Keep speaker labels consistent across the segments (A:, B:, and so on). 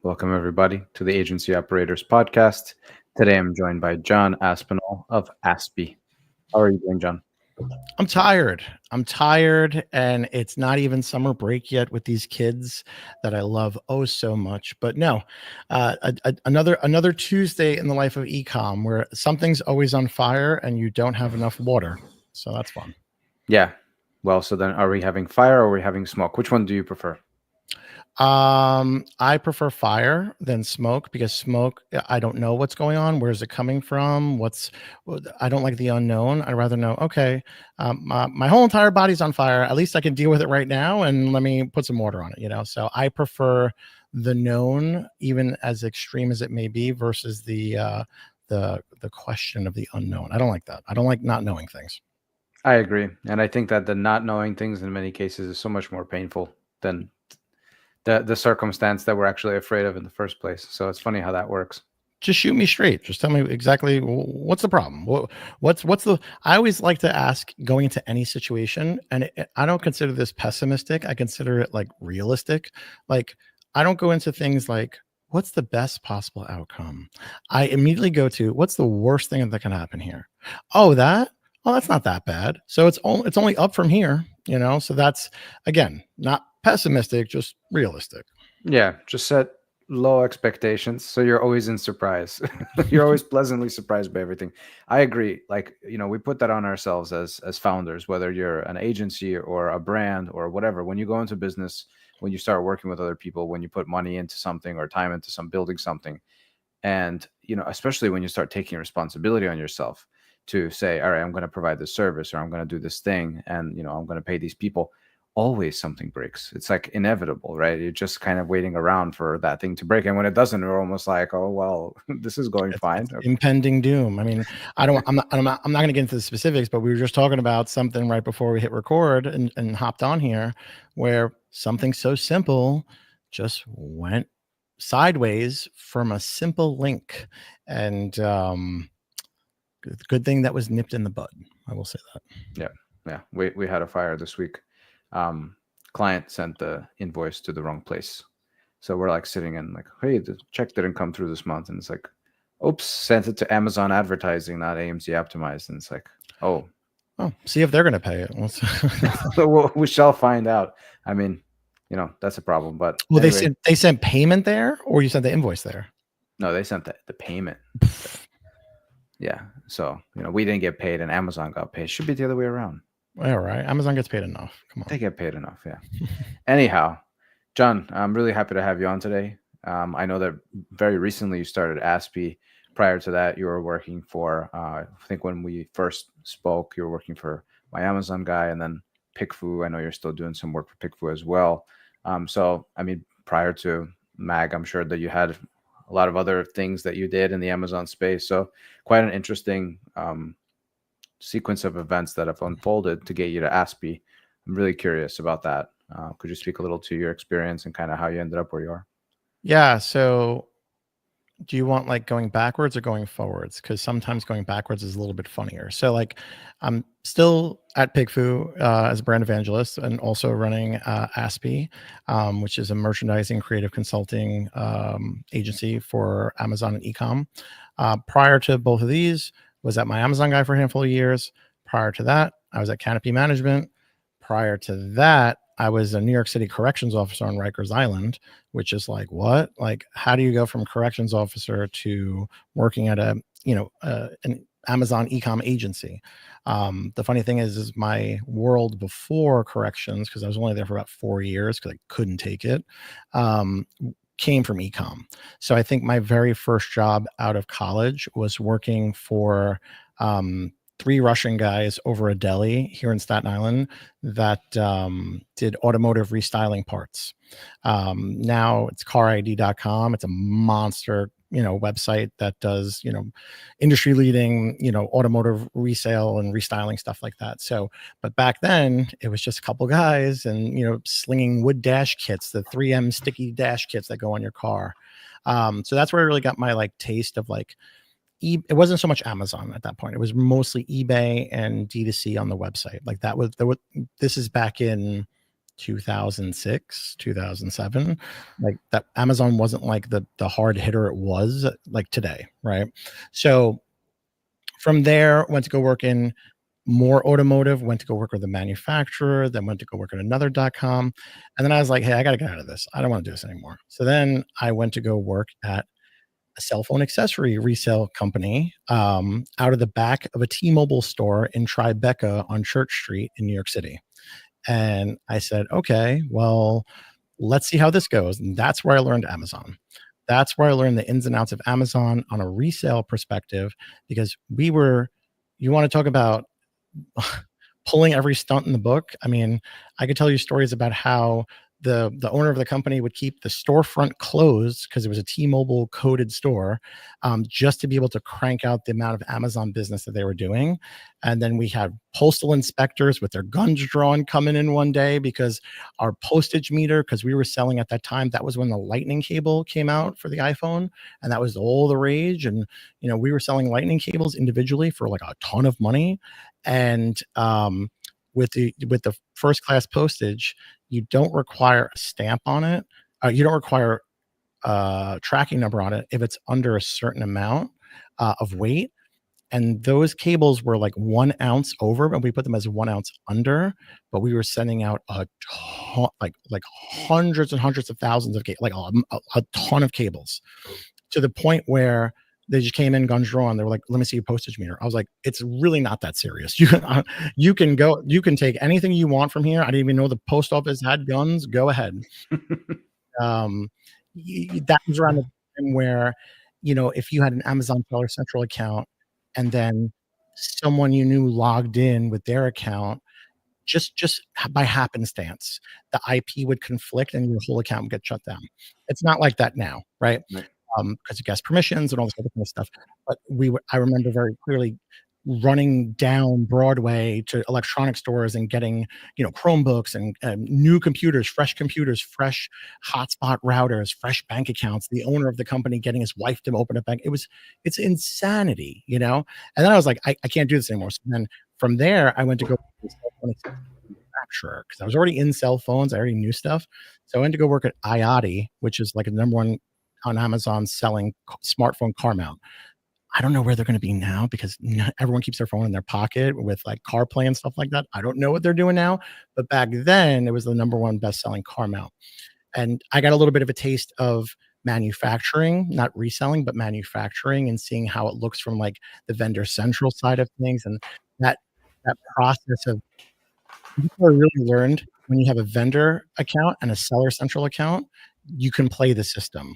A: Welcome, everybody, to the Agency Operators Podcast. Today, I'm joined by John Aspinall of Aspi. How are you doing, John?
B: I'm tired. And it's not even summer break yet with these kids that I love oh so much. But no, another Tuesday in the life of ecom where something's always on fire and you don't have enough water. So that's fun.
A: Yeah. Well, so then are we having fire or are we having smoke? Which one do you prefer?
B: I prefer fire than smoke because smoke, I don't know what's going on. Where's it coming from? I don't like the unknown. I'd rather know, okay, my whole entire body's on fire. At least I can deal with it right now. And let me put some water on it, So I prefer the known, even as extreme as it may be, versus the question of the unknown. I don't like that. I don't like not knowing things.
A: I agree. And I think that the not knowing things in many cases is so much more painful than the circumstance that we're actually afraid of in the first place. So it's funny how that works.
B: Just shoot me straight. Just tell me exactly what's the problem. I always like to ask going into any situation, and I don't consider this pessimistic. I consider it like realistic. Like I don't go into things like, what's the best possible outcome? I immediately go to, what's the worst thing that can happen here? Oh, that's not that bad. So it's only up from here, So that's, again, not pessimistic, just realistic.
A: Yeah, just set low expectations so you're always in surprise. You're always pleasantly surprised by everything. I agree. Like, we put that on ourselves as founders, whether you're an agency or a brand or whatever. When you go into business, when you start working with other people, when you put money into something or time into building something, and especially when you start taking responsibility on yourself to say, all right, I'm going to provide this service or I'm going to do this thing, and I'm going to pay these people. Always something breaks. It's like inevitable, right? You're just kind of waiting around for that thing to break, and when it doesn't, we're almost like, oh well, this is going fine.
B: It's impending doom. I mean, I'm not going to get into the specifics, but we were just talking about something right before we hit record and hopped on here, where something so simple just went sideways from a simple link, and good thing that was nipped in the bud. I will say that.
A: Yeah. We had a fire this week. Client sent the invoice to the wrong place, so we're like sitting in like, hey, the check didn't come through this month, and it's like, oops, sent it to Amazon Advertising, not AMC Optimized, and it's like, oh,
B: see if they're going to pay it.
A: We shall find out. I mean, that's a problem. But
B: well, anyway. they sent payment there, or you sent the invoice there?
A: No, they sent the payment. Yeah, so we didn't get paid and Amazon got paid. Should be the other way around.
B: All right, Amazon gets paid enough. Come on,
A: they get paid enough. Yeah. Anyhow, John, I'm really happy to have you on today. I know that very recently you started Aspi. Prior to that, you were working for, I think when we first spoke, you were working for my Amazon guy, and then PickFu. I know you're still doing some work for PickFu as well. So, I mean, prior to Mag, I'm sure that you had a lot of other things that you did in the Amazon space. So quite an interesting sequence of events that have unfolded to get you to Aspi. I'm really curious about that. Could you speak a little to your experience and kind of how you ended up where you are?
B: Yeah. So do you want like going backwards or going forwards? Because sometimes going backwards is a little bit funnier. So like I'm still at PickFu as a brand evangelist and also running Aspi, which is a merchandising creative consulting agency for Amazon and ecom. Prior to both of these, was at my Amazon guy for a handful of years. Prior to that, I was at Canopy Management. Prior to that, I was a New York City corrections officer on Rikers Island, which is like, what? Like, how do you go from corrections officer to working at an Amazon ecom agency? The funny thing is my world before corrections, because I was only there for about 4 years because I couldn't take it, came from ecom. So I think my very first job out of college was working for 3 Russian guys over a deli here in Staten Island that did automotive restyling parts. Now it's carid.com. It's a monster, website that does, industry leading, automotive resale and restyling stuff like that. So, but back then it was just a couple guys and, slinging wood dash kits, the 3M sticky dash kits that go on your car. So that's where I really got my like taste of like, it wasn't so much Amazon at that point. It was mostly eBay and D2C on the website. Like this is back in 2006, 2007. Like that Amazon wasn't like the hard hitter it was like today, right? So from there, went to go work in more automotive, went to go work with a manufacturer, then went to go work at another .com. And then I was like, hey, I got to get out of this. I don't want to do this anymore. So then I went to go work at a cell phone accessory resale company out of the back of a T-Mobile store in Tribeca on Church Street in New York City. And I said, okay, well, let's see how this goes. And that's where I learned Amazon. That's where I learned the ins and outs of Amazon on a resale perspective, because you want to talk about pulling every stunt in the book. I mean, I could tell you stories about how the owner of the company would keep the storefront closed because it was a T-Mobile coded store, just to be able to crank out the amount of Amazon business that they were doing. And then we had postal inspectors with their guns drawn coming in one day because our postage meter, because we were selling at that time, that was when the lightning cable came out for the iPhone, and that was all the rage. And we were selling lightning cables individually for like a ton of money. And with the first class postage, you don't require a stamp on it. You don't require a tracking number on it if it's under a certain amount of weight. And those cables were like 1 ounce over, but we put them as 1 ounce under. But we were sending out a ton, like hundreds and hundreds of thousands of like a ton of cables, to the point where they just came in guns drawn. They were like, let me see your postage meter. I was like, it's really not that serious. You can take anything you want from here. I didn't even know the post office had guns. Go ahead. That was around the time where, if you had an Amazon Seller Central account and then someone you knew logged in with their account, just by happenstance, the IP would conflict and your whole account would get shut down. It's not like that now, right? Because of guest permissions and all this other kind of stuff. But I remember very clearly running down Broadway to electronic stores and getting, Chromebooks and new computers, fresh hotspot routers, fresh bank accounts. The owner of the company getting his wife to open a bank. It's insanity, And then I was like, I can't do this anymore. So then from there, I went to go to a cell phone manufacturer because I was already in cell phones. I already knew stuff. So I went to go work at IATI, which is like a number one on Amazon selling smartphone car mount. I don't know where they're going to be now because everyone keeps their phone in their pocket with like CarPlay and stuff like that. I don't know what they're doing now, but back then it was the number one best-selling car mount. And I got a little bit of a taste of manufacturing, not reselling, but manufacturing, and seeing how it looks from like the vendor central side of things. And that process of people really learned when you have a vendor account and a seller central account, you can play the system.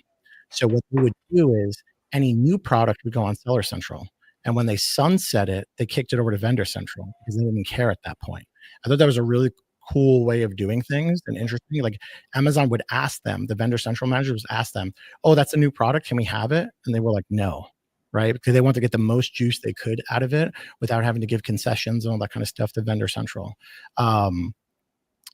B: So what they would do is any new product would go on Seller Central. And when they sunset it, they kicked it over to Vendor Central because they didn't care at that point. I thought that was a really cool way of doing things and interesting. Like Amazon would ask them, the Vendor Central managers would ask them, oh, that's a new product. Can we have it? And they were like, no, right? Because they wanted to get the most juice they could out of it without having to give concessions and all that kind of stuff to Vendor Central. And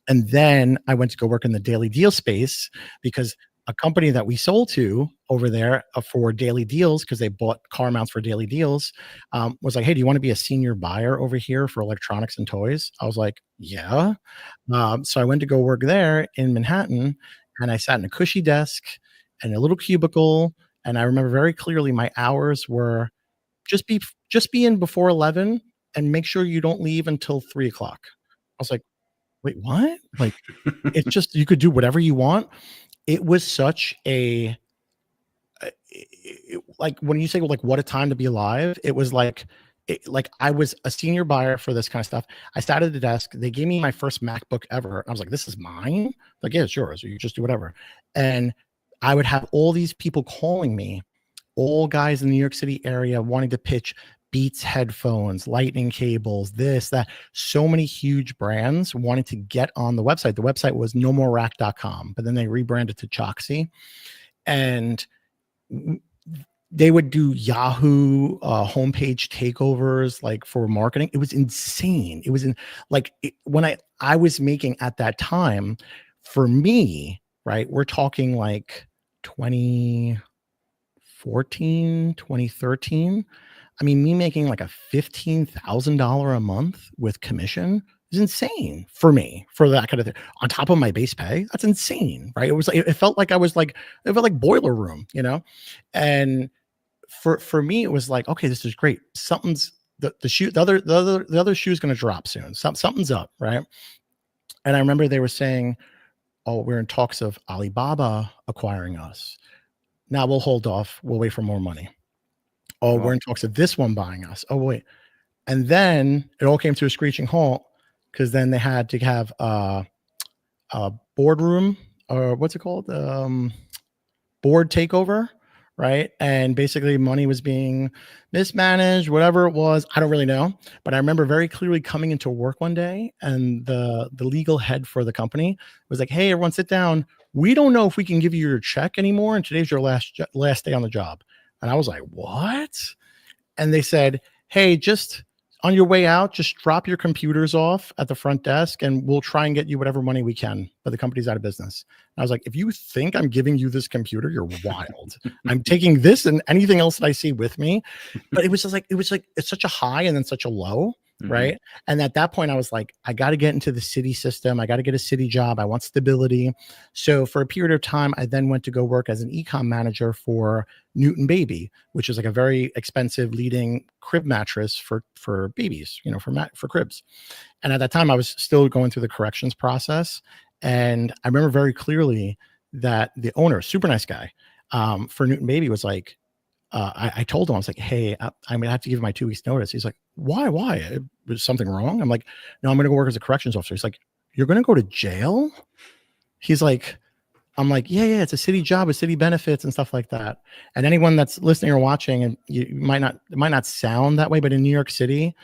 B: then I went to go work in the daily deal space because a company that we sold to over there for daily deals, because they bought car mounts for daily deals, was like, hey, do you want to be a senior buyer over here for electronics and toys? I was like, yeah. So I went to go work there in Manhattan, and I sat in a cushy desk and a little cubicle. And I remember very clearly my hours were just be in before 11 and make sure you don't leave until 3 o'clock. I was like, wait, what? Like, it's just, you could do whatever you want. It was such like when you say like what a time to be alive, it was like I was a senior buyer for this kind of stuff. I sat at the desk. They gave me my first MacBook ever. I was like, this is mine? Like, yeah, it's yours. You just do whatever. And I would have all these people calling me, all guys in the New York City area wanting to pitch Beats headphones, lightning cables, this, that. So many huge brands wanted to get on the website. The website was nomorerack.com, but then they rebranded to Choxy. And they would do Yahoo homepage takeovers like for marketing. It was insane. It was when I was making at that time, for me, right, we're talking like 2014, 2013. I mean, me making like a $15,000 a month with commission is insane for me for that kind of thing. On top of my base pay, that's insane, right? It was like, it felt like it felt like boiler room, and for me, it was like, okay, this is great. Something's the shoe, the other shoe is going to drop soon. Something's up, right? And I remember they were saying, oh, we're in talks of Alibaba acquiring us. Now we'll hold off. We'll wait for more money. Oh, we're in talks of this one buying us. Oh, wait. And then it all came to a screeching halt because then they had to have a boardroom, or what's it called? Board takeover, right? And basically money was being mismanaged, whatever it was. I don't really know. But I remember very clearly coming into work one day and the legal head for the company was like, hey, everyone sit down. We don't know if we can give you your check anymore. And today's your last day on the job. And I was like, what? And they said, hey, just on your way out, just drop your computers off at the front desk and we'll try and get you whatever money we can, but the company's out of business. And I was like, if you think I'm giving you this computer, you're wild. I'm taking this and anything else that I see with me. But it was just like, it's such a high and then such a low. Mm-hmm. Right. And at that point I was like, I got to get into the city system. I got to get a city job. I want stability. So for a period of time, I then went to go work as an e-com manager for Newton Baby, which is like a very expensive leading crib mattress for babies, for cribs. And at that time I was still going through the corrections process. And I remember very clearly that the owner, super nice guy, for Newton Baby was like, I told him, I was like, hey, I'm going to have to give my 2 weeks notice. He's like, why? Was something wrong? I'm like, no, I'm going to go work as a corrections officer. He's like, you're going to go to jail? He's like, I'm like, yeah, it's a city job with city benefits and stuff like that. And anyone that's listening or watching, and it might not sound that way, but in New York City,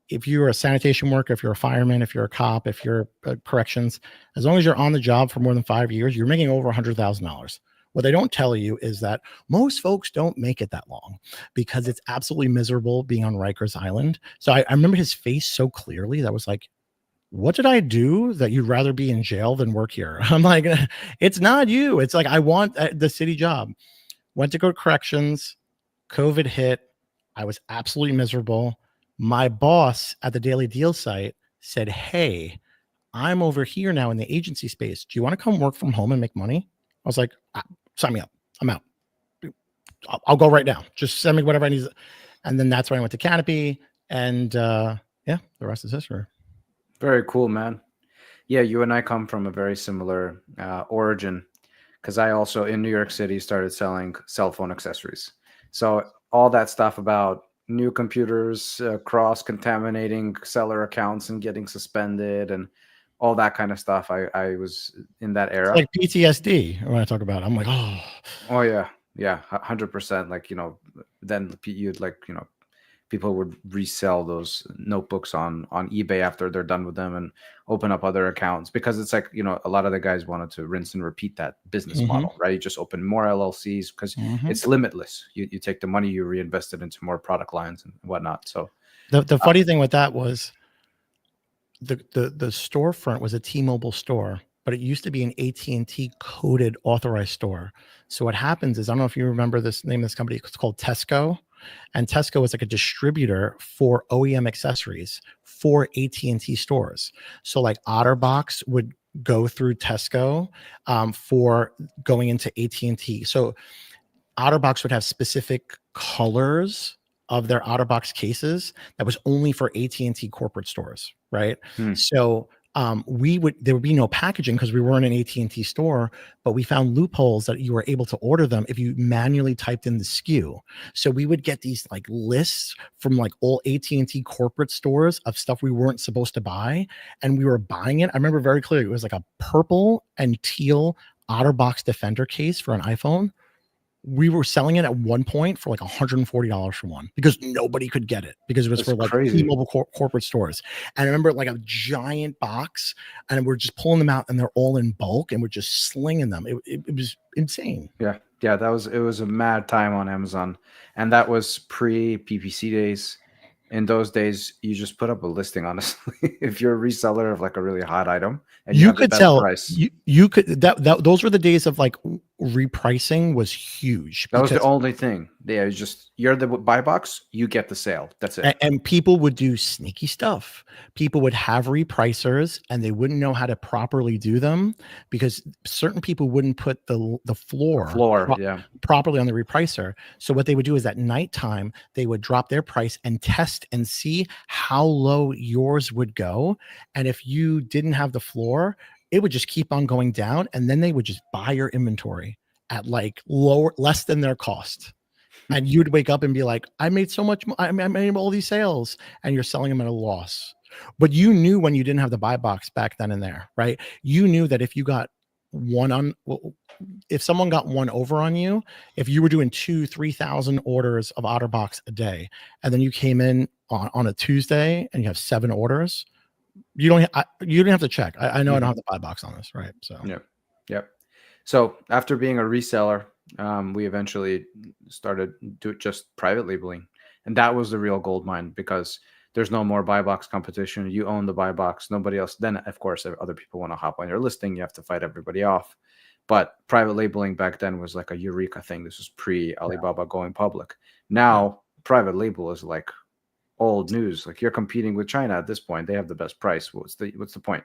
B: if you're a sanitation worker, if you're a fireman, if you're a cop, if you're corrections, as long as you're on the job for more than 5 years, you're making over $100,000. What they don't tell you is that most folks don't make it that long because it's absolutely miserable being on Rikers Island. So I remember his face so clearly. That was like, what did I do that you'd rather be in jail than work here? I'm like, it's not you. It's like, I want the city job. Went to go to corrections. COVID hit. I was absolutely miserable. My boss at the Daily Deal site said, hey, I'm over here now in the agency space. Do you want to come work from home and make money? I was like, sign me up. I'm out. I'll go right now. Just send me whatever I need. And then that's when I went to Canopy. And the rest is history.
A: Very cool, man. Yeah, you and I come from a very similar origin because I also in New York City started selling cell phone accessories. So all that stuff about new computers, cross-contaminating seller accounts and getting suspended and all that kind of stuff. I was in that era.
B: It's like PTSD when I talk about it. I'm like,
A: oh yeah. 100%. Like, then you'd people would resell those notebooks on eBay after they're done with them and open up other accounts because it's like, a lot of the guys wanted to rinse and repeat that business model, right? You just open more LLCs because it's limitless. You take the money, you reinvest it into more product lines and whatnot. So
B: the funny thing with that was the storefront was a T-Mobile store, but it used to be an AT&T coded authorized store. So what happens is, I don't know if you remember this name of this company, it's called Tesco. And Tesco is like a distributor for OEM accessories for AT&T stores. So like OtterBox would go through Tesco for going into AT&T. So OtterBox would have specific colors of their OtterBox cases that was only for AT&T corporate stores, right? So there would be no packaging because we weren't an AT&T store, but we found loopholes that you were able to order them if you manually typed in the SKU. So we would get these like lists from like all AT&T corporate stores of stuff we weren't supposed to buy, and we were buying it. I remember very clearly, it was like a purple and teal OtterBox Defender case for an iPhone. We were selling it at one point for like $140 for one because nobody could get it because it was for like T-Mobile corporate stores. And I remember like a giant box, and we're just pulling them out, and they're all in bulk, and we're just slinging them. It was insane.
A: Yeah. It was a mad time on Amazon, and that was pre PPC days. In those days, you just put up a listing, honestly. If you're a reseller of like a really hot item and you could tell price.
B: You could those were the days of like repricing was huge.
A: That was the only thing. Yeah, it's just you're the buy box, you get the sale. That's it.
B: And people would do sneaky stuff. People would have repricers and they wouldn't know how to properly do them because certain people wouldn't put the floor
A: Yeah.
B: properly on the repricer. So what they would do is at nighttime, they would drop their price and test and see how low yours would go. And if you didn't have the floor, it would just keep on going down. And then they would just buy your inventory at like less than their cost. And you'd wake up and be like, I made so much, I made all these sales, and you're selling them at a loss. But you knew when you didn't have the buy box back then and there, right? You knew that if you got if someone got one over on you, if you were doing 2,000-3,000 orders of OtterBox a day, and then you came in on a Tuesday and you have 7 orders, you don't have to check. I know I don't have the buy box on this, right? So
A: Yep. So after being a reseller, we eventually started just private labeling, and that was the real gold mine because there's no more buy box competition. You own the buy box, nobody else. Then of course, if other people want to hop on your listing, you have to fight everybody off. But private labeling back then was like a eureka thing. This was pre Alibaba going public. Now private label is like old news. Like you're competing with China at this point. They have the best price. What's the point?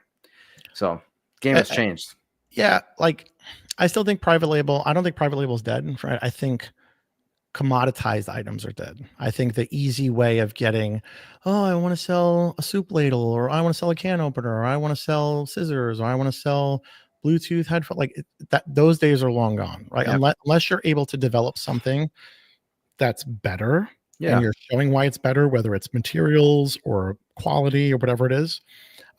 A: So game has changed.
B: Yeah, like I still think private label. I don't think private label is dead. I think commoditized items are dead. I think the easy way of getting, oh, I want to sell a soup ladle, or I want to sell a can opener, or I want to sell scissors, or I want to sell Bluetooth headphone, like that. Those days are long gone, right? Yep. Unless you're able to develop something that's better, and you're showing why it's better, whether it's materials or quality or whatever it is.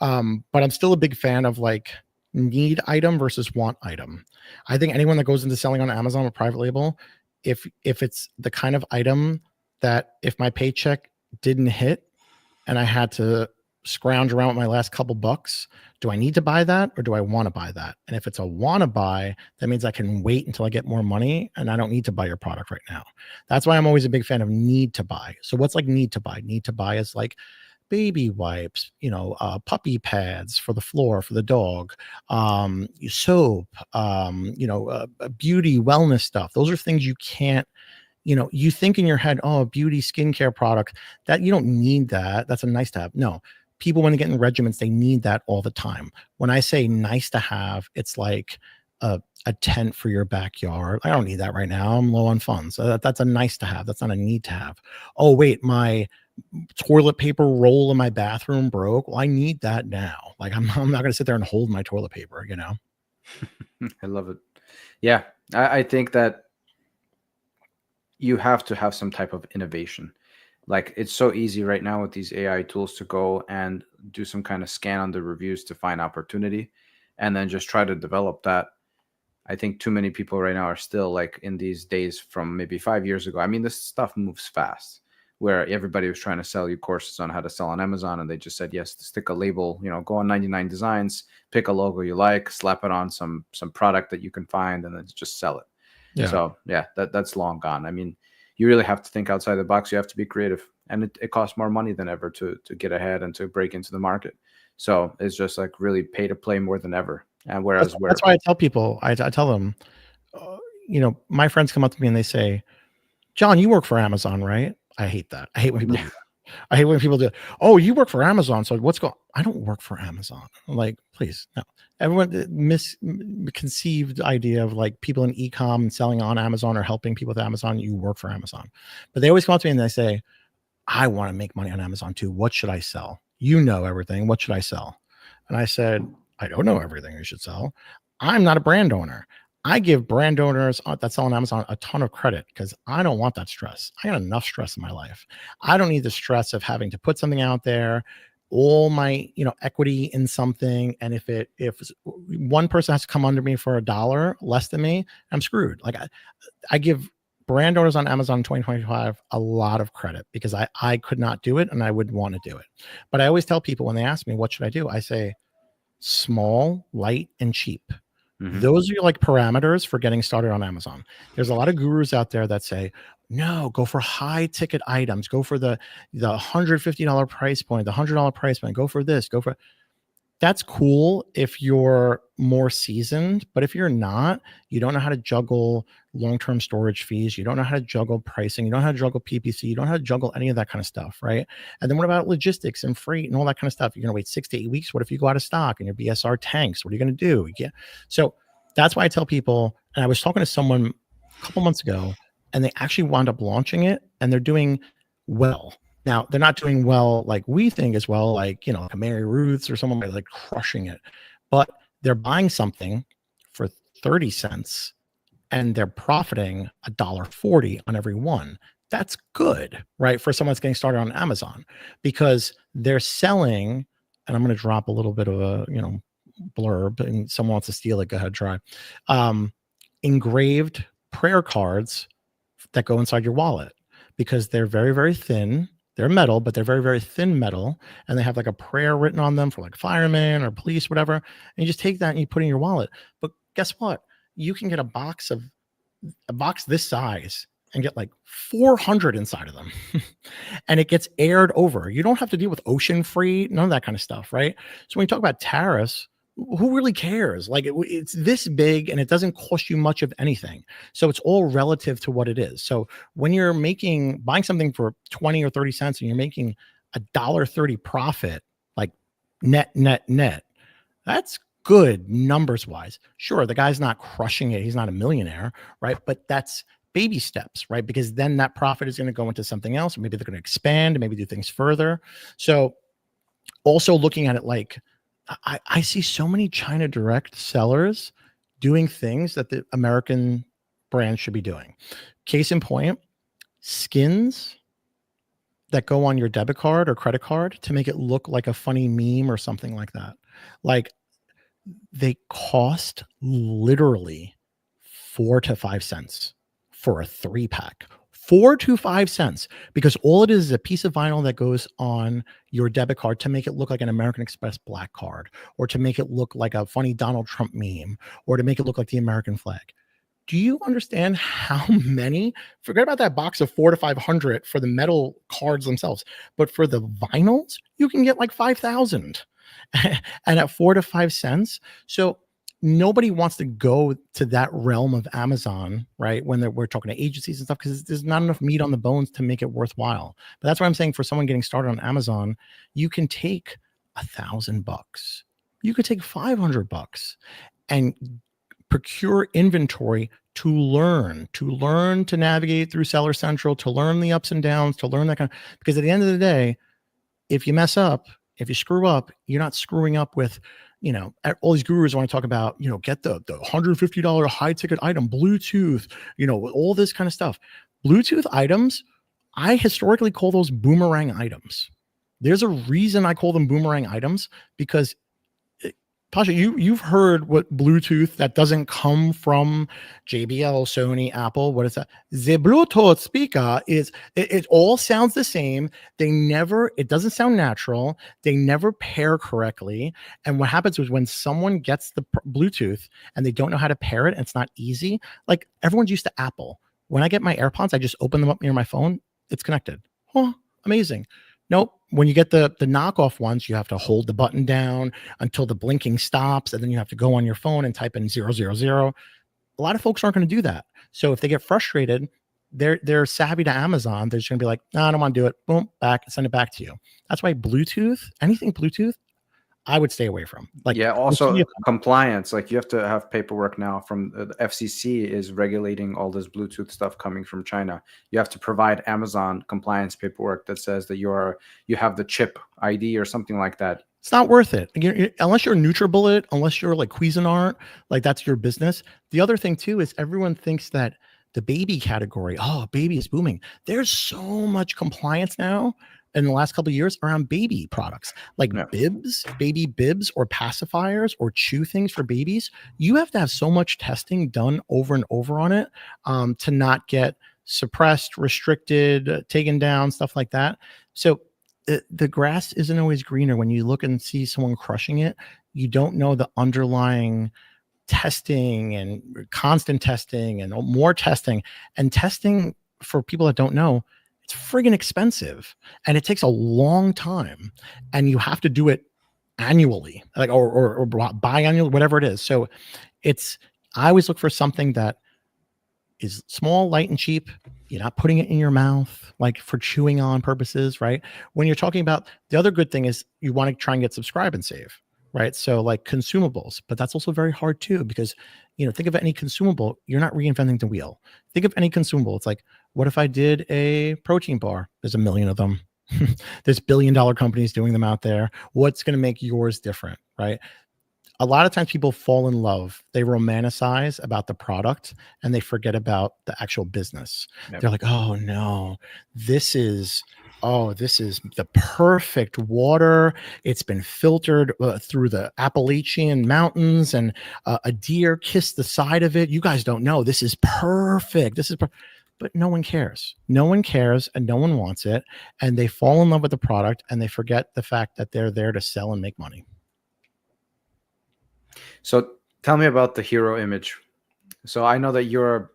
B: But I'm still a big fan of like need item versus want item. I think anyone that goes into selling on Amazon with private label, if it's the kind of item that if my paycheck didn't hit and I had to scrounge around with my last couple bucks, do I need to buy that or do I want to buy that? And if it's a want to buy, that means I can wait until I get more money and I don't need to buy your product right now. That's why I'm always a big fan of need to buy. So what's like need to buy? Need to buy is like baby wipes, puppy pads for the floor for the dog, soap, beauty wellness stuff. Those are things you can't, you think in your head, oh, a beauty skincare product, that you don't need that. That's a nice to have. No, people when they get in regimens, they need that all the time. When I say nice to have, it's like a tent for your backyard. I don't need that right now. I'm low on funds. So that's a nice to have. That's not a need to have. Oh, wait, my toilet paper roll in my bathroom broke. Well, I need that now. Like I'm not going to sit there and hold my toilet paper,
A: I love it. Yeah. I think that you have to have some type of innovation. Like it's so easy right now with these AI tools to go and do some kind of scan on the reviews to find opportunity and then just try to develop that. I think too many people right now are still like in these days from maybe 5 years ago. I mean, this stuff moves fast, where everybody was trying to sell you courses on how to sell on Amazon. And they just said, yes, stick a label, go on 99 Designs, pick a logo you like, slap it on some product that you can find, and then just sell it. Yeah. So yeah, that's long gone. I mean, you really have to think outside the box. You have to be creative, and it costs more money than ever to get ahead and to break into the market. So it's just like really pay to play more than ever. And whereas
B: that's why I tell people, I tell them, my friends come up to me and they say, John, you work for Amazon, right? I hate that. I hate when people do that. I hate when people do, oh, you work for Amazon. So what's going on? I don't work for Amazon. I'm like, please, no. Everyone misconceived idea of like people in e-com and selling on Amazon or helping people with Amazon. You work for Amazon. But they always come up to me and they say, I want to make money on Amazon too. What should I sell? You know everything. What should I sell? And I said, I don't know everything you should sell. I'm not a brand owner. I give brand owners that sell on Amazon a ton of credit because I don't want that stress. I got enough stress in my life. I don't need the stress of having to put something out there, all my equity in something, and if one person has to come under me for $1 less than me, I'm screwed. Like I give brand owners on Amazon in 2025 a lot of credit because I could not do it and I would want to do it. But I always tell people when they ask me what should I do, I say small, light, and cheap. Mm-hmm. Those are your like parameters for getting started on Amazon. There's a lot of gurus out there that say, no, go for high ticket items, go for the $150 price point, the $100 price point, go for this, go for. that's cool if you're more seasoned, but if you're not, you don't know how to juggle long-term storage fees, you don't know how to juggle pricing, you don't know how to juggle PPC, you don't know how to juggle any of that kind of stuff, right? And then what about logistics and freight and all that kind of stuff? You're going to wait 6 to 8 weeks. What if you go out of stock and your BSR tanks? What are you going to do? Yeah. So that's why I tell people, and I was talking to someone a couple months ago, and they actually wound up launching it, and they're doing well. Now, they're not doing well like we think as well, like, like a Mary Ruth's or someone like crushing it, but they're buying something for 30 cents and they're profiting $1.40 on every one. That's good, right? For someone that's getting started on Amazon, because they're selling, and I'm going to drop a little bit of a, blurb, and someone wants to steal it, go ahead, try. Engraved prayer cards that go inside your wallet, because they're very, very thin. They're metal, but they're very, very thin metal. And they have like a prayer written on them for like firemen or police, whatever. And you just take that and you put it in your wallet. But guess what? You can get a box this size and get like 400 inside of them. And it gets aired over. You don't have to deal with ocean freight, none of that kind of stuff, right? So when you talk about tariffs, who really cares? Like it's this big and it doesn't cost you much of anything. So it's all relative to what it is. So when you're buying something for 20 or 30 cents and you're making $1.30 profit, like net, that's good numbers wise. Sure, the guy's not crushing it. He's not a millionaire, right? But that's baby steps, right? Because then that profit is going to go into something else. Maybe they're going to expand and maybe do things further. So also looking at it like, I see so many China direct sellers doing things that the American brand should be doing. Case in point, skins that go on your debit card or credit card to make it look like a funny meme or something like that. Like they cost literally 4 to 5 cents for a 3-pack. 4 to 5 cents, because all it is a piece of vinyl that goes on your debit card to make it look like an American Express black card, or to make it look like a funny Donald Trump meme, or to make it look like the American flag. Do you understand how many? Forget about that box of 400 to 500 for the metal cards themselves, but for the vinyls, you can get like 5,000, and at 4 to 5 cents. So nobody wants to go to that realm of Amazon, right? When we're talking to agencies and stuff, because there's not enough meat on the bones to make it worthwhile. But that's why I'm saying for someone getting started on Amazon, you can take $1,000, you could take $500 and procure inventory to learn to navigate through Seller Central, to learn the ups and downs, to learn that kind of, because at the end of the day, if you mess up, if you screw up, you're not screwing up with, all these gurus want to talk about, get the $150 high ticket item, Bluetooth, all this kind of stuff. Bluetooth items, I historically call those boomerang items. There's a reason I call them boomerang items, because Pasha, you've heard what Bluetooth that doesn't come from JBL, Sony, Apple. What is that? The Bluetooth speaker is, it all sounds the same. It doesn't sound natural. They never pair correctly. And what happens is when someone gets the Bluetooth and they don't know how to pair it, and it's not easy, like everyone's used to Apple. When I get my AirPods, I just open them up near my phone. It's connected. Oh, amazing. Nope. When you get the knockoff ones, you have to hold the button down until the blinking stops, and then you have to go on your phone and type in 000. A lot of folks aren't going to do that. So if they get frustrated, they're savvy to Amazon. They're just going to be like, no, I don't want to do it. Boom, back, send it back to you. That's why Bluetooth, anything Bluetooth, I would stay away from. Like,
A: yeah, also compliance. Like you have to have paperwork now from the FCC is regulating all this Bluetooth stuff coming from China. You have to provide Amazon compliance paperwork that says that you have the chip ID or something like that.
B: It's not worth it. Unless you're NutriBullet, unless you're like Cuisinart, like that's your business. The other thing too is everyone thinks that the baby category, baby is booming. There's so much compliance now in the last couple of years around baby products, like bibs, baby bibs, or pacifiers, or chew things for babies. You have to have so much testing done over and over on it to not get suppressed, restricted, taken down, stuff like that. So the grass isn't always greener. When you look and see someone crushing it, you don't know the underlying testing and constant testing and more testing. And testing, for people that don't know, it's friggin' expensive, and it takes a long time, and you have to do it annually, like or biannual, whatever it is. So I always look for something that is small, light, and cheap. You're not putting it in your mouth like for chewing on purposes, right? When you're talking about the other good thing is you want to try and get subscribe and save, right? So like consumables, but that's also very hard too because think of any consumable. You're not reinventing the wheel. Think of any consumable. It's like, what if I did a protein bar? There's a million of them. There's billion-dollar companies doing them out there. What's going to make yours different, right? A lot of times people fall in love, they romanticize about the product and they forget about the actual business. Yep. They're like, oh no, this is the perfect water. It's been filtered through the Appalachian mountains and a deer kissed the side of it. You guys don't know. This is perfect. But no one cares. No one cares and no one wants it. And they fall in love with the product and they forget the fact that they're there to sell and make money.
A: So tell me about the hero image. So I know that you're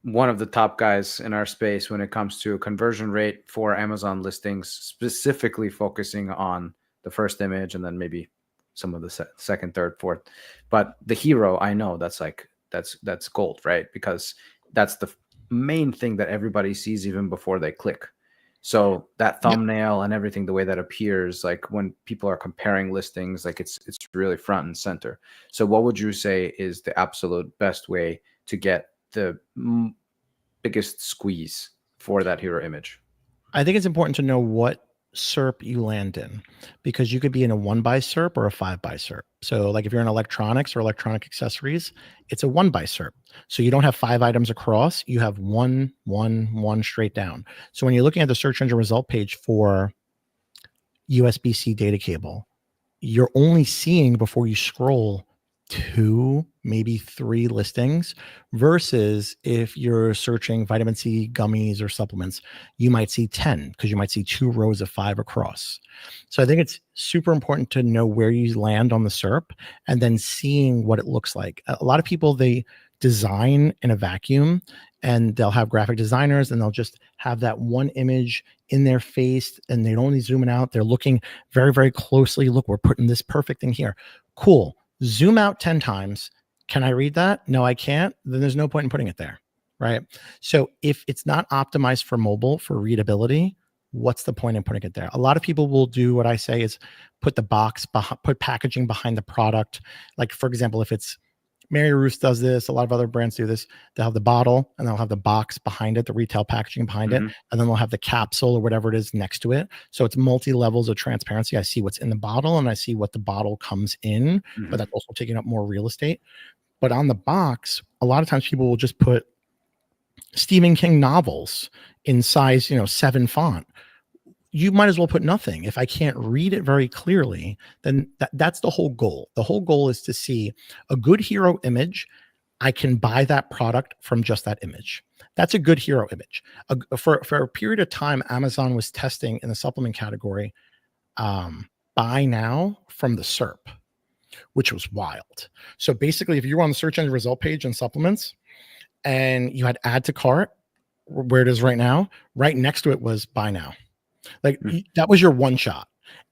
A: one of the top guys in our space when it comes to conversion rate for Amazon listings, specifically focusing on the first image and then maybe some of the second, third, fourth. But the hero, I know that's gold, right? Because that's the main thing that everybody sees even before they click. So that thumbnail and everything, the way that appears, like when people are comparing listings, like it's really front and center. So what would you say is the absolute best way to get the biggest squeeze for that hero image?
B: I think it's important to know what SERP you land in, because you could be in a 1-by SERP or a 5-by SERP. So like if you're in electronics or electronic accessories, it's a 1-by SERP. So you don't have 5 items across, you have one straight down. So when you're looking at the search engine result page for USB-C data cable, you're only seeing before you scroll 2, maybe 3 listings, versus if you're searching vitamin C gummies or supplements, you might see 10 because you might see 2 rows of 5 across. So I think it's super important to know where you land on the SERP and then seeing what it looks like. A lot of people, they design in a vacuum and they'll have graphic designers and they'll just have that one image in their face and they don't only zoom it out. They're looking very, very closely. Look, we're putting this perfect thing here. Cool. Zoom out 10 times. Can I read that? No, I can't. Then there's no point in putting it there, right? So if it's not optimized for mobile, for readability, what's the point in putting it there? A lot of people will do what I say is put the box, put packaging behind the product. Like for example, if it's Mary Ruth does this, a lot of other brands do this. They'll have the bottle and they'll have the box behind it, the retail packaging behind it, and then they'll have the capsule or whatever it is next to it. So it's multi-levels of transparency. I see what's in the bottle and I see what the bottle comes in, but that's also taking up more real estate. But on the box, a lot of times people will just put Stephen King novels in size, 7 font. You might as well put nothing. If I can't read it very clearly, then that's the whole goal. The whole goal is to see a good hero image. I can buy that product from just that image. That's a good hero image. For a period of time, Amazon was testing in the supplement category, buy now from the SERP, which was wild. So basically, if you were on the search engine result page in supplements and you had add to cart, where it is right now, right next to it was buy now. Like that was your one shot.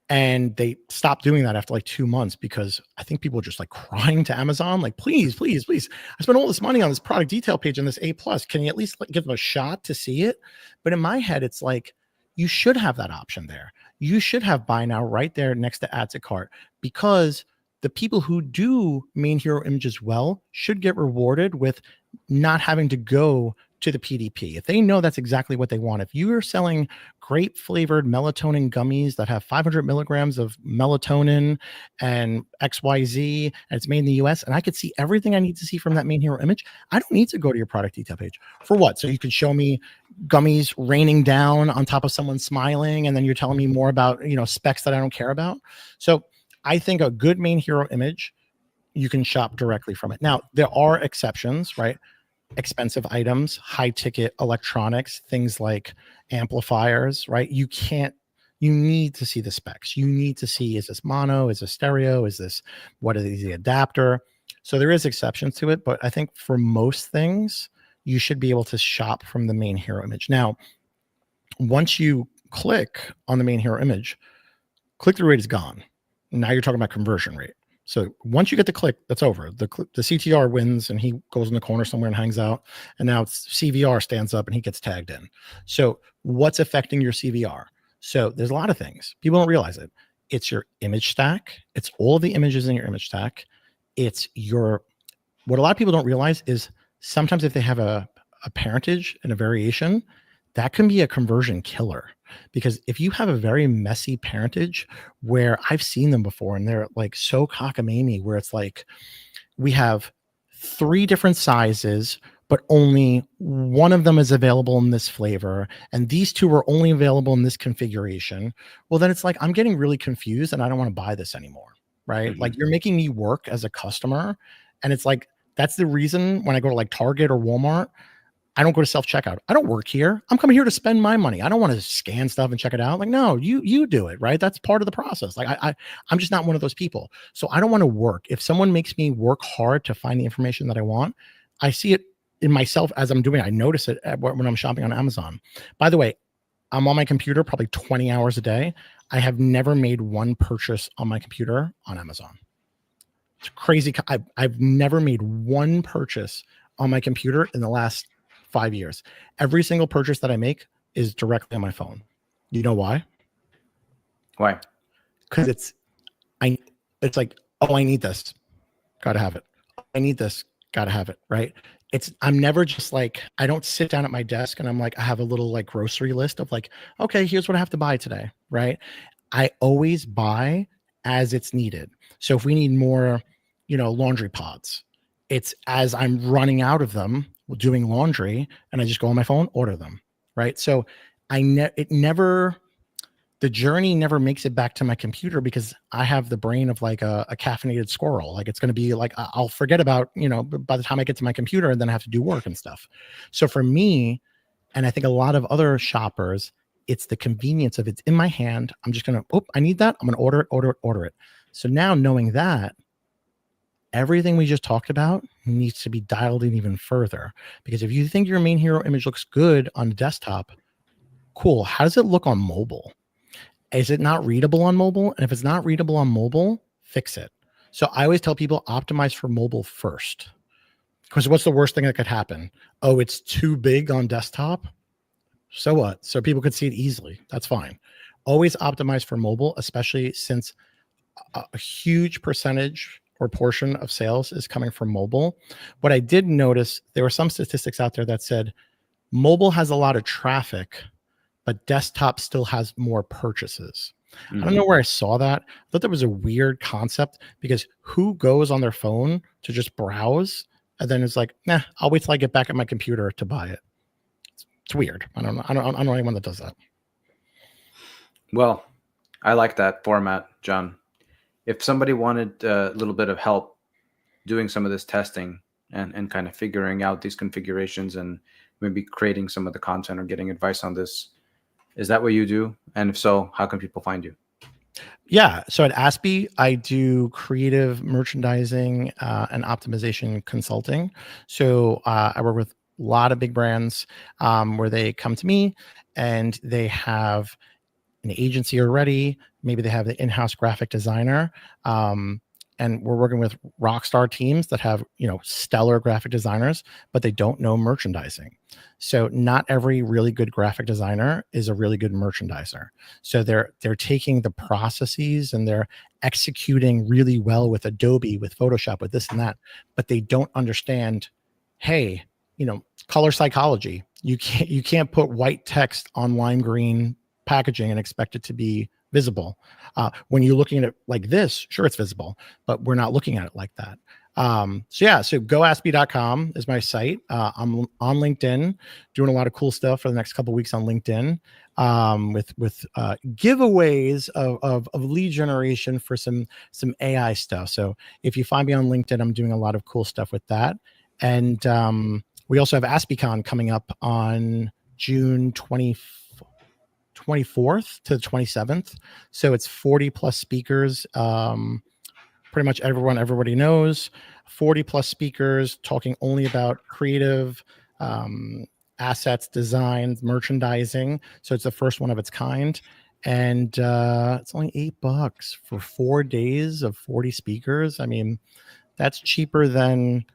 B: And they stopped doing that after like 2 months because I think people were just like crying to Amazon, like, please, please, please. I spent all this money on this product detail page and this A+. Can you at least give them a shot to see it? But in my head, it's like, you should have that option there. You should have buy now right there next to add to cart, because the people who do main hero images well should get rewarded with not having to go to the PDP. If they know that's exactly what they want, if you are selling grape flavored melatonin gummies that have 500 milligrams of melatonin and XYZ, and it's made in the US, and I could see everything I need to see from that main hero image, I don't need to go to your product detail page. For what? So you could show me gummies raining down on top of someone smiling, and then you're telling me more about, specs that I don't care about. So I think a good main hero image, you can shop directly from it. Now, there are exceptions, right? Expensive items, high ticket electronics, things like amplifiers, right? You need to see the specs. You need to see, is this mono? Is this stereo? What is the adapter? So there is exceptions to it, but I think for most things, you should be able to shop from the main hero image. Now, once you click on the main hero image, click-through rate is gone. Now you're talking about conversion rate. So once you get the click, that's over. The CTR wins and he goes in the corner somewhere and hangs out. And now it's CVR stands up and he gets tagged in. So what's affecting your CVR? So there's a lot of things. People don't realize it. It's your image stack. It's all of the images in your image stack. It's what a lot of people don't realize is sometimes if they have a parentage and a variation, that can be a conversion killer. Because if you have a very messy parentage where I've seen them before and they're like so cockamamie, where it's like we have 3 different sizes, but only one of them is available in this flavor, and these 2 are only available in this configuration, well, then it's like I'm getting really confused and I don't want to buy this anymore, right? Mm-hmm. Like you're making me work as a customer, and it's like that's the reason when I go to like Target or Walmart, I don't go to self-checkout. I don't work here. I'm coming here to spend my money. I don't want to scan stuff and check it out. Like, no, you do it, right? That's part of the process. Like I'm just not one of those people. So I don't want to work. If someone makes me work hard to find the information that I want, I see it in myself as I'm doing it. I notice it when I'm shopping on Amazon. By the way, I'm on my computer probably 20 hours a day. I have never made one purchase on my computer on Amazon. It's crazy. I've never made one purchase on my computer in the last 5 years. Every single purchase that I make is directly on my phone. You know why?
A: Why?
B: Because it's like, oh, I need this. Gotta have it. I need this. Gotta have it. Right. I'm never just like, I don't sit down at my desk and I'm like, I have a little like grocery list of like, okay, here's what I have to buy today. Right. I always buy as it's needed. So if we need more, laundry pods, it's as I'm running out of them doing laundry and I just go on my phone, order them. Right. So the journey never makes it back to my computer because I have the brain of like a caffeinated squirrel. Like it's going to be like, I'll forget about, by the time I get to my computer and then I have to do work and stuff. So for me, and I think a lot of other shoppers, it's the convenience of it's in my hand. I'm just going to, I need that. I'm going to order it. So now knowing that, everything we just talked about needs to be dialed in even further, because if you think your main hero image looks good on the desktop, cool. How does it look on mobile? Is it not readable on mobile? And if it's not readable on mobile, fix it. So I always tell people optimize for mobile first, because what's the worst thing that could happen? Oh, it's too big on desktop. So what? So people could see it easily. That's fine. Always optimize for mobile, especially since a huge percentage or portion of sales is coming from mobile. What I did notice, there were some statistics out there that said mobile has a lot of traffic, but desktop still has more purchases. Mm-hmm. I don't know where I saw that. I thought that was a weird concept, because who goes on their phone to just browse and then it's like, nah, I'll wait till I get back at my computer to buy it. It's weird. I don't know anyone that does that.
A: Well, I like that format, John. If somebody wanted a little bit of help doing some of this testing and kind of figuring out these configurations and maybe creating some of the content or getting advice on this, is that what you do? And if so, how can people find you?
B: Yeah. So at Aspi, I do creative merchandising and optimization consulting. So I work with a lot of big brands where they come to me and they have an agency already. Maybe they have the in-house graphic designer. And we're working with rock star teams that have, stellar graphic designers, but they don't know merchandising. So not every really good graphic designer is a really good merchandiser. So they're taking the processes and they're executing really well with Adobe, with Photoshop, with this and that, but they don't understand, hey, color psychology. You can't put white text on lime green packaging and expect it to be visible. When you're looking at it like this, sure, it's visible, but we're not looking at it like that. So goaspi.com is my site. I'm on LinkedIn doing a lot of cool stuff for the next couple of weeks on LinkedIn with giveaways of lead generation for some AI stuff. So if you find me on LinkedIn, I'm doing a lot of cool stuff with that. And we also have AspiCon coming up on June 24th to the 27th. So it's 40 plus speakers. Pretty much everybody knows, 40 plus speakers talking only about creative assets, designs, merchandising. So it's the first one of its kind. and it's only $8 for 4 days of 40 speakers. I mean, that's cheaper than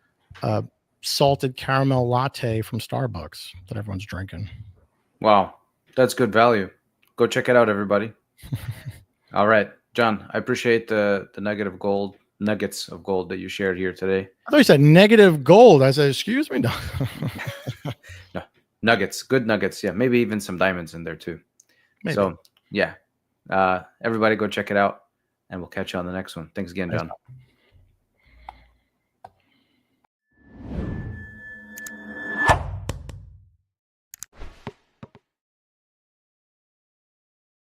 B: a salted caramel latte from Starbucks that everyone's drinking.
A: Wow, that's good value. Go check it out, everybody. All right, John, I appreciate the nuggets of gold that you shared here today.
B: I thought you said negative gold. I said, excuse me. No.
A: No, nuggets, good nuggets. Yeah, maybe even some diamonds in there too.
B: Maybe.
A: So yeah, everybody go check it out, and we'll catch you on the next one. Thanks again, John.